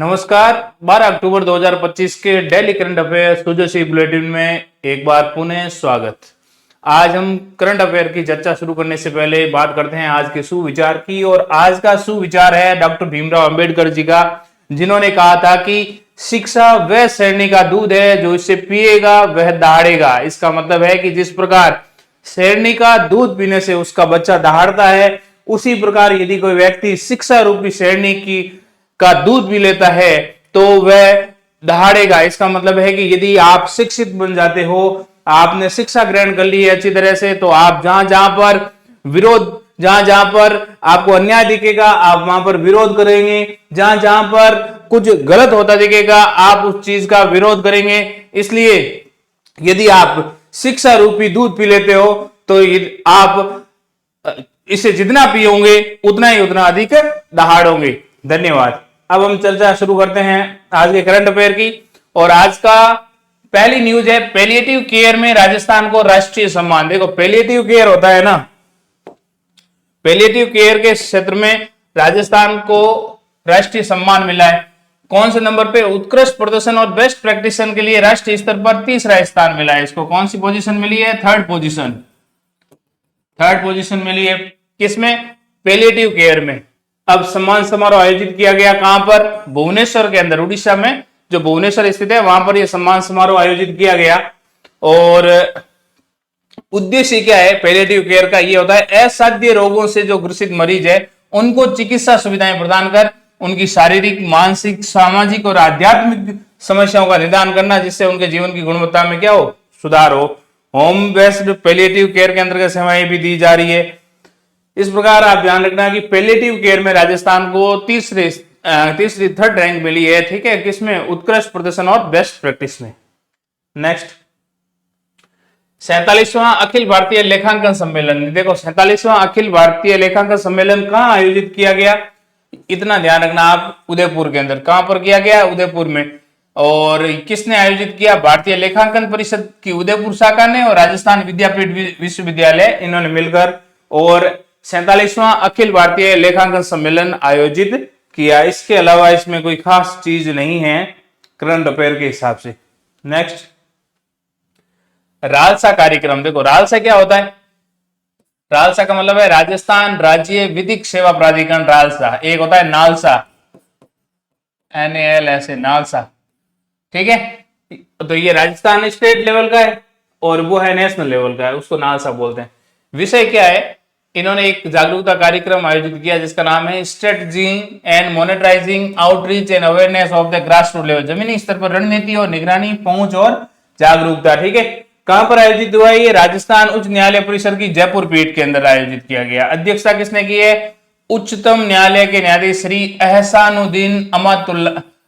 नमस्कार। 12 अक्टूबर 2025 के daily current affair सुजोशी bulletin में एक बार पुनः स्वागत। आज हम करंट अफेयर की चर्चा शुरू करने से पहले बात करते हैं आज के सुविचार की। और आज का सुविचार है डॉक्टर भीमराव अंबेडकर जी का, जिन्होंने कहा था कि शिक्षा वह शेरनी का दूध है जो इसे पिएगा वह दहाड़ेगा। इसका मतलब है कि जिस प्रकार शेरनी का दूध पीने से उसका बच्चा दहाड़ता है, उसी प्रकार यदि कोई व्यक्ति शिक्षा रूपी शेरनी की का दूध भी लेता है तो वह दहाड़ेगा। इसका मतलब है कि यदि आप शिक्षित बन जाते हो, आपने शिक्षा ग्रहण कर ली है अच्छी तरह से, तो आप जहां जहां पर विरोध, जहां जहां पर आपको अन्याय दिखेगा आप वहां पर विरोध करेंगे, जहां जहां पर कुछ गलत होता दिखेगा आप उस चीज का विरोध करेंगे। इसलिए यदि आप शिक्षा रूपी दूध पी लेते हो तो आप इसे जितना पियोगे उतना ही उतना अधिक दहाड़ोगे। धन्यवाद। अब हम चर्चा शुरू करते हैं आज के करंट अफेयर की। और आज का पहली न्यूज है, पैलिएटिव केयर में राजस्थान को राष्ट्रीय सम्मान। देखो, पैलिएटिव केयर होता है ना, पैलिएटिव केयर के क्षेत्र में राजस्थान को राष्ट्रीय सम्मान मिला है। कौन से नंबर पे? उत्कृष्ट प्रदर्शन और बेस्ट प्रैक्टिशन के लिए राष्ट्रीय स्तर पर तीसरा स्थान मिला है। इसको कौन सी पोजीशन मिली है? थर्ड पोजीशन मिली है। किसमें? पैलिएटिव केयर में। अब सम्मान समारोह आयोजित किया गया कहां पर? भुवनेश्वर के अंदर, उड़ीसा में जो भुवनेश्वर स्थित है वहां पर यह सम्मान समारोह आयोजित किया गया। और उद्देश्य क्या है पैलिएटिव केयर का? यह होता है असाध्य रोगों से जो ग्रसित मरीज है उनको चिकित्सा सुविधाएं प्रदान कर उनकी शारीरिक, मानसिक, सामाजिक और आध्यात्मिक समस्याओं का निदान करना, जिससे उनके जीवन की गुणवत्ता में क्या हो? सुधार हो। होम बेस्ड पैलिएटिव केयर के अंतर्गत सेवाएं भी दी जा रही है। इस प्रकार आप ध्यान रखना कि पैलिएटिव केयर में राजस्थान को तीसरी थर्ड रैंक मिली है। ठीक है, किसमें? उत्कृष्ट प्रदर्शन और बेस्ट प्रैक्टिस में। नेक्स्ट, 47वां अखिल भारतीय लेखांकन सम्मेलन। देखो, 47वां अखिल भारतीय लेखांकन सम्मेलन कहां आयोजित किया गया? इतना ध्यान रखना आप, उदयपुर के अंदर। कहां पर किया गया? उदयपुर में। और किसने आयोजित किया? भारतीय लेखांकन परिषद की उदयपुर शाखा ने और राजस्थान विद्यापीठ विश्वविद्यालय, इन्होंने मिलकर और 47वां अखिल भारतीय लेखांकन सम्मेलन आयोजित किया। इसके अलावा इसमें कोई खास चीज नहीं है करंट अफेयर के हिसाब से। नेक्स्ट, रालसा कार्यक्रम। देखो, रालसा क्या होता है? रालसा का मतलब है राजस्थान राज्य विधिक सेवा प्राधिकरण। रालसा एक होता है नालसा, NALSA, नालसा। ठीक है, तो ये राजस्थान स्टेट लेवल का है और वो है नेशनल लेवल का है, उसको नालसा बोलते हैं। विषय क्या है? इन्होंने एक जागरूकता कार्यक्रम आयोजित किया जिसका नाम है strategy and monitorising outreach and awareness of the grass root level. जमीनी स्तर पर रणनीति और निगरानी, पहुंच और जागरूकता। ठीक है, कहां पर आयोजित हुआ? ये राजस्थान उच्च न्यायालय परिसर की जयपुर पीठ के अंदर आयोजित किया गया। अध्यक्षता किसने की है? उच्चतम न्यायालय के न्यायाधीश श्री एहसानुद्दीन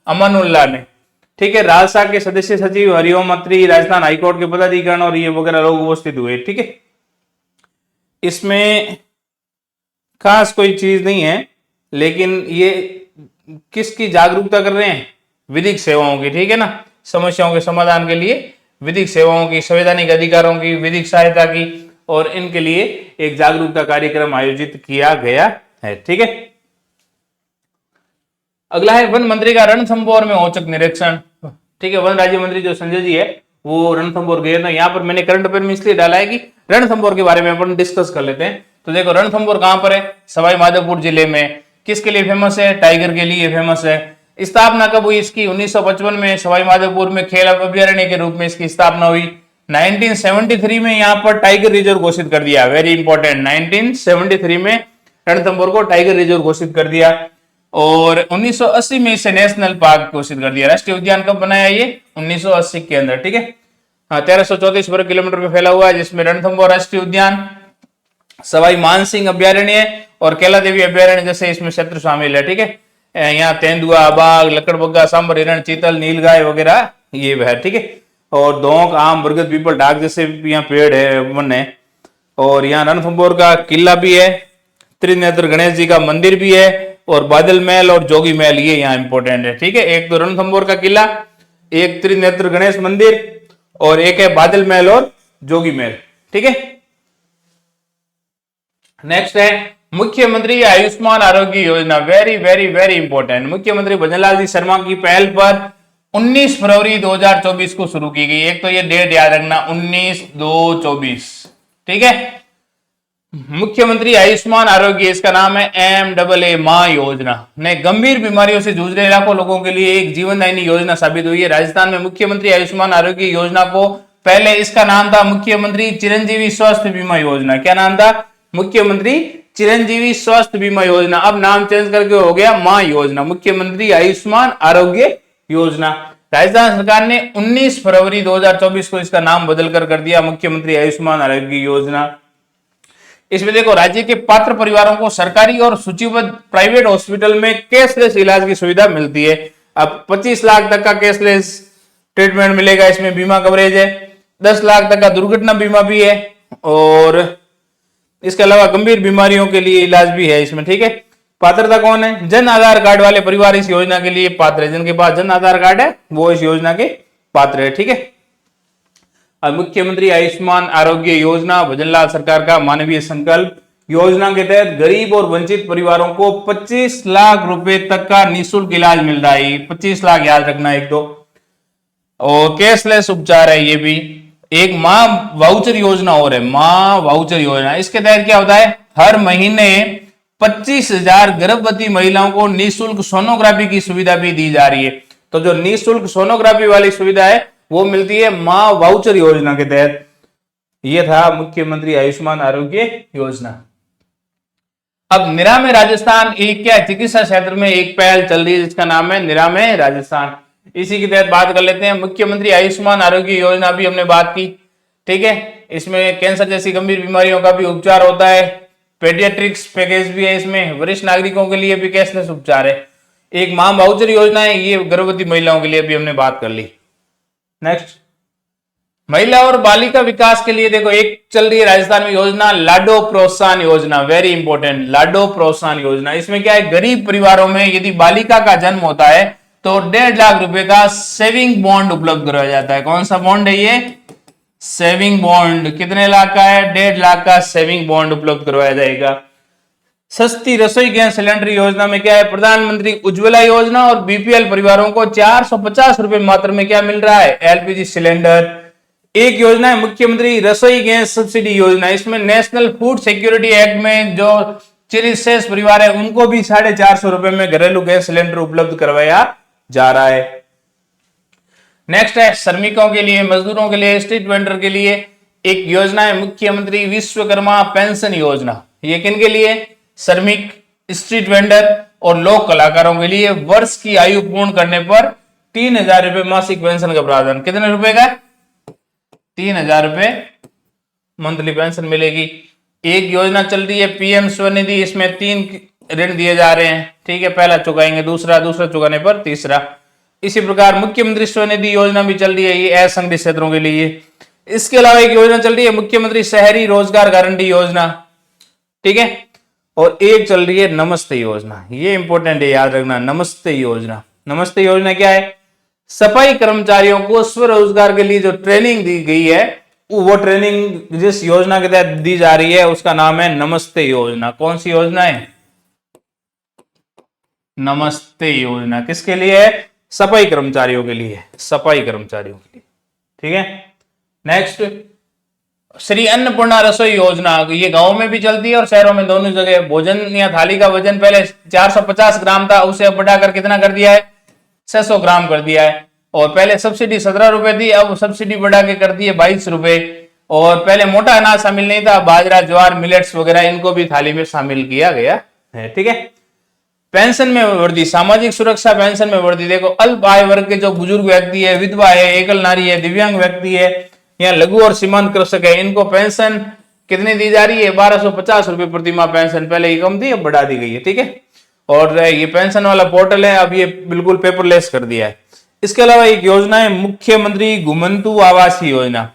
अमानुल्लाह ने। ठीक है, रालसा के सदस्य सचिव, हरिओम अत्री, राजस्थान हाईकोर्ट के पदाधिकारी और ये वगैरह लोग उपस्थित हुए। ठीक है, इसमें खास कोई चीज नहीं है, लेकिन ये किसकी जागरूकता कर रहे हैं? विधिक सेवाओं की। ठीक है ना, समस्याओं के समाधान के लिए विधिक सेवाओं की, संवैधानिक अधिकारों की, विधिक सहायता की, और इनके लिए एक जागरूकता कार्यक्रम आयोजित किया गया है। ठीक है, अगला है वन मंत्री का रणथंभौर में औचक निरीक्षण। ठीक है, वन राज्य मंत्री जो संजय जी है वो रणथंभौर गए थे। यहाँ पर मैंने करंट अफेयर में इसलिए डाला है कि रणथंभौर के बारे में अपन डिस्कस कर लेते हैं। तो देखो, रणथंभौर कहां पर है? सवाई माधोपुर जिले में। किसके लिए फेमस है? टाइगर के लिए फेमस है। स्थापना कब हुई इसकी? 1955 में सवाई माधोपुर में खेल अभ्यारण्य के रूप में इसकी स्थापना हुई। 1973 में यहाँ पर टाइगर रिजर्व घोषित कर दिया। वेरी इंपॉर्टेंट, 1973 में रणथंभौर को टाइगर रिजर्व घोषित कर दिया। और 1980 में इसे नेशनल पार्क घोषित कर दिया। राष्ट्रीय उद्यान कब बनाया? ये 1980 के अंदर। ठीक है, 1334 वर्ग किलोमीटर में फैला हुआ है, जिसमें रणथंभौर राष्ट्रीय उद्यान, सवाई मानसिंह अभ्यारण्य और कैला देवी अभ्यारण्य जैसे इसमें क्षेत्र शामिल है। ठीक है, यहाँ तेंदुआ, बाघ, लकड़बग्गा, सांबर हिरण, चीतल, नीलगाय वगैरह ये है। ठीक है, और दोंक, आम, बरगद, पीपल, ढाक जैसे यहाँ पेड़ है, वन है। और यहाँ रणथंभौर का किला भी है, त्रिनेत्र गणेश जी का मंदिर भी है, और बादल महल और जोगी महल ये यहाँ इंपॉर्टेंट है। ठीक है, एक तो रणथंभौर का किला, एक त्रिनेत्र गणेश मंदिर, और एक है बादल महल और जोगी महल। ठीक है, नेक्स्ट है मुख्यमंत्री Ayushman Arogya Yojana, very very very important. मुख्यमंत्री भजनलाल जी शर्मा की पहल पर 19 फरवरी 2024 को शुरू की गई। एक तो ये डेट याद रखना, 19/2/24, ठीक है। मुख्यमंत्री आयुष्मान आरोग्य, इसका नाम है MAA मां योजना, ने गंभीर बीमारियों से जूझ रहे लाखों लोगों के लिए एक जीवनदायिनी योजना साबित हुई है। राजस्थान में मुख्यमंत्री आयुष्मान आरोग्य योजना को पहले इसका नाम था मुख्यमंत्री चिरंजीवी स्वास्थ्य बीमा योजना। क्या नाम था? मुख्यमंत्री चिरंजीवी स्वास्थ्य बीमा योजना। अब नाम चेंज करके हो गया मां योजना, मुख्यमंत्री आयुष्मान आरोग्य योजना। राजस्थान सरकार ने 19 फरवरी 2024 को इसका नाम बदलकर कर दिया मुख्यमंत्री आयुष्मान आरोग्य योजना। इसमें देखो, राज्य के पात्र परिवारों को सरकारी और सूचीबद्ध प्राइवेट हॉस्पिटल में कैशलेस इलाज की सुविधा मिलती है। अब 25 लाख तक का कैशलेस ट्रीटमेंट मिलेगा, इसमें बीमा कवरेज है। 10 लाख तक का दुर्घटना बीमा भी है, और इसके अलावा गंभीर बीमारियों के लिए इलाज भी है इसमें, ठीक है। पात्रता कौन है? जन आधार कार्ड वाले परिवार इस योजना के लिए पात्र है। जिनके पास जन आधार कार्ड है वो इस योजना के पात्र है, ठीक है। अब मुख्यमंत्री आयुष्मान आरोग्य योजना भजनलाल सरकार का मानवीय संकल्प। योजना के तहत गरीब और वंचित परिवारों को 25 लाख रुपए तक का निःशुल्क इलाज मिल रहा है। 25 लाख याद रखना एक तो, और कैशलेस उपचार है ये भी। एक मां वाउचर योजना और है, मां वाउचर योजना। इसके तहत क्या होता है? हर महीने 25,000 गर्भवती महिलाओं को निःशुल्क सोनोग्राफी की सुविधा भी दी जा रही है। तो जो निःशुल्क सोनोग्राफी वाली सुविधा है वो मिलती है मां वाउचर योजना के तहत। ये था मुख्यमंत्री आयुष्मान आरोग्य योजना। अब निरामय राजस्थान एक क्या चिकित्सा क्षेत्र में एक पहल चल रही है जिसका नाम है निरामय राजस्थान। इसी के तहत बात कर लेते हैं। मुख्यमंत्री आयुष्मान आरोग्य योजना भी हमने बात की, ठीक है। इसमें कैंसर जैसी गंभीर बीमारियों का भी उपचार होता है। पेडियाट्रिक्स पैकेज भी है इसमें। वरिष्ठ नागरिकों के लिए भी कैशलेस उपचार है। एक मां वाउचर योजना है, ये गर्भवती महिलाओं के लिए भी हमने बात कर ली। नेक्स्ट, महिला और बालिका विकास के लिए देखो एक चल रही है राजस्थान में योजना, लाडो प्रोत्साहन योजना, वेरी इंपॉर्टेंट, लाडो प्रोत्साहन योजना। इसमें क्या है? गरीब परिवारों में यदि बालिका का जन्म होता है तो 1.5 लाख रुपए का सेविंग बॉन्ड उपलब्ध करवाया जाता है। कौन सा बॉन्ड है ये? Saving bond. कितने लाख का है? 1.5 लाख का सेविंग बॉन्ड उपलब्ध करवाया जाएगा। सस्ती रसोई गैस सिलेंडर योजना में क्या है? प्रधानमंत्री उज्ज्वला योजना और बीपीएल परिवारों को 450 रुपए मात्र में क्या मिल रहा है? LPG cylinder. एक योजना है मुख्यमंत्री रसोई गैस सब्सिडी योजना। इसमें नेशनल फूड सिक्योरिटी एक्ट में जो चिरशेष परिवार है उनको भी 450 रुपए में घरेलू गैस सिलेंडर उपलब्ध करवाया जा रहा है। नेक्स्ट है श्रमिकों के लिए, मजदूरों के लिए, स्ट्रीट वेंडर के लिए एक योजना है मुख्यमंत्री विश्वकर्मा पेंशन योजना। ये किन के लिए? श्रमिक, स्ट्रीट वेंडर और लोक कलाकारों के लिए। वर्ष की आयु पूर्ण करने पर 3,000 रुपए मासिक पेंशन का प्रावधान। कितने रुपए का? 3,000 रुपए मंथली पेंशन मिलेगी। एक योजना चल रही है पीएम स्वनिधि, इसमें 3 ऋण दिए जा रहे हैं, ठीक है। पहला चुकाएंगे दूसरा, दूसरा चुकाने पर तीसरा। इसी प्रकार मुख्यमंत्री स्वनिधि योजना भी चल रही है, ये असंगठित क्षेत्रों के लिए। इसके अलावा एक योजना चल रही है मुख्यमंत्री शहरी रोजगार गारंटी योजना, ठीक है। और एक चल रही है नमस्ते योजना, ये इंपॉर्टेंट है, याद रखना। नमस्ते योजना, नमस्ते योजना क्या है? सफाई कर्मचारियों को स्वरोजगार के लिए जो ट्रेनिंग दी गई है वो ट्रेनिंग जिस योजना के तहत दी जा रही है उसका नाम है नमस्ते योजना। कौन सी योजना है? नमस्ते योजना। किसके लिए है? सफाई कर्मचारियों के लिए, सफाई कर्मचारियों के लिए, ठीक है। नेक्स्ट, श्री अन्नपूर्णा रसोई योजना, ये गांव में भी चलती है और शहरों में, दोनों जगह। भोजन या थाली का वजन पहले 450 ग्राम था, उसे अब बढ़ाकर कितना कर दिया है? 600 ग्राम कर दिया है। और पहले सब्सिडी 17 रुपए थी, अब सब्सिडी बढ़ा के कर दी है 22 रुपए। और पहले मोटा अनाज शामिल नहीं था, बाजरा, ज्वार, मिलेट्स वगैरह इनको भी थाली में शामिल किया गया है, ठीक है। पेंशन में वृद्धि, सामाजिक सुरक्षा पेंशन में वृद्धि। देखो अल्प आय वर्ग के जो बुजुर्ग व्यक्ति है, विधवा है, एकल नारी है, दिव्यांग व्यक्ति है या लघु और सीमांत कृषक है, इनको पेंशन कितनी दी जा रही है? 1250 रुपए प्रति माह पेंशन। पहले ये कम थी, अब बढ़ा दी गई है, ठीक है। और ये पेंशन वाला पोर्टल है, अब ये बिल्कुल पेपरलेस कर दिया है। इसके अलावा एक योजना है मुख्यमंत्री घुमंतु आवास योजना।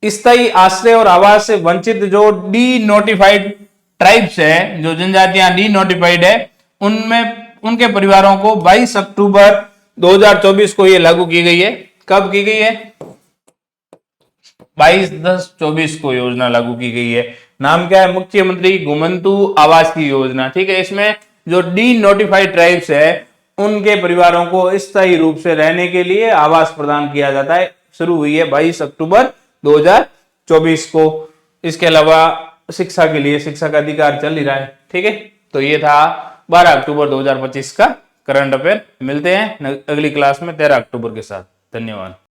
स्थायी आश्रय और आवास से वंचित जो डी नोटिफाइड ट्राइब्स है, जो जनजातियां डी नोटिफाइड है, उनमें उनके परिवारों को 22 अक्टूबर 2024 को ये लागू की गई है। कब की गई है? 22/10/24 को योजना लागू की गई है। नाम क्या है? मुख्यमंत्री घुमंतु आवास की योजना। ठीक है, इसमें जो डी नोटिफाइड ट्राइब्स है उनके परिवारों को स्थायी रूप से रहने के लिए आवास प्रदान किया जाता है। शुरू हुई है 22 अक्टूबर 2024 को। इसके अलावा शिक्षा के लिए शिक्षा का अधिकार चल ही रहा है। ठीक है, तो ये था 12 अक्टूबर 2025 का करंट अफेयर। मिलते हैं अगली क्लास में 13 अक्टूबर के साथ। धन्यवाद।